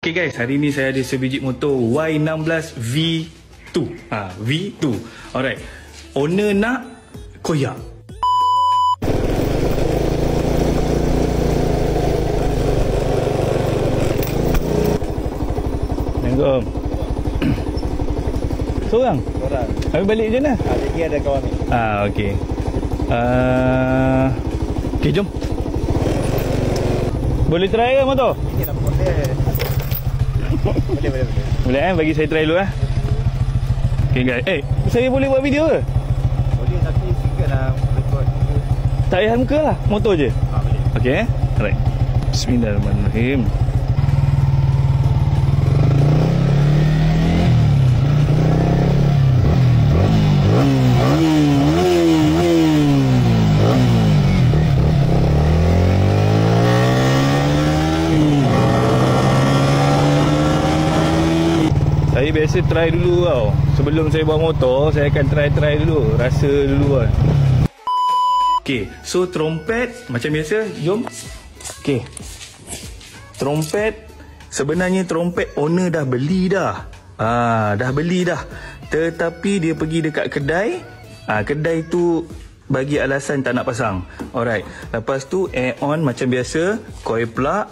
Okay guys, hari ni saya ada sebiji motor Y16 V2. V2. Alright. Owner nak koyak. Assalamualaikum. Seorang? Seorang. Habis balik macam mana? Lagi ada kawan ni. Okey. Okey, jom. Boleh try ke motor? Ini nak boleh. Boleh. Boleh bagi saya try dulu Okay guys. Saya boleh buat video ke? Boleh tapi sikit lah record. Tak payah muka lah, motor je. Boleh. Okey. Alright. Bismillahirrahmanirrahim. Saya biasa try dulu tau. Sebelum saya bawa motor, saya akan try dulu. Rasa dulu kan. Okay, so trompet macam biasa, jom. Okay. Trompet, sebenarnya trompet owner dah beli dah. Dah beli dah. Tetapi dia pergi dekat kedai. Kedai tu bagi alasan tak nak pasang. Alright. Lepas tu air on macam biasa, coil plug,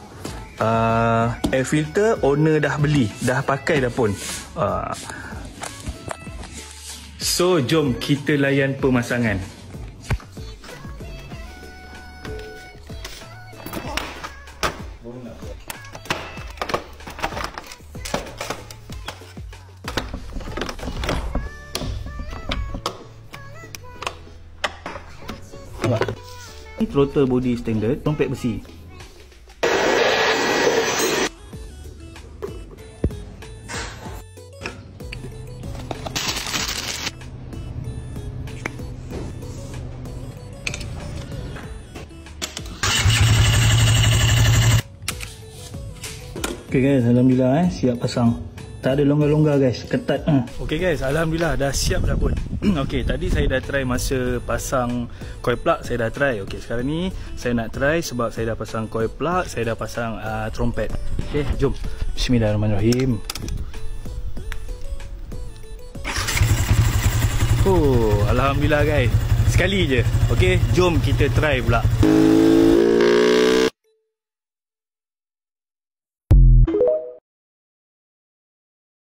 air filter owner dah beli, dah pakai dah pun. So jom kita layan pemasangan. Ini throttle body standard, trompet besi. Okay guys, alhamdulillah siap pasang. Tak ada longgar-longgar guys, ketat. Okay guys, alhamdulillah dah siap dah pun. Okay, tadi saya dah try masa pasang coil plug, saya dah try. Okay, sekarang ni saya nak try sebab saya dah pasang coil plug, saya dah pasang trompet. Okay, jom. Bismillahirrahmanirrahim. Alhamdulillah guys. Sekali je. Okay, jom kita try pula.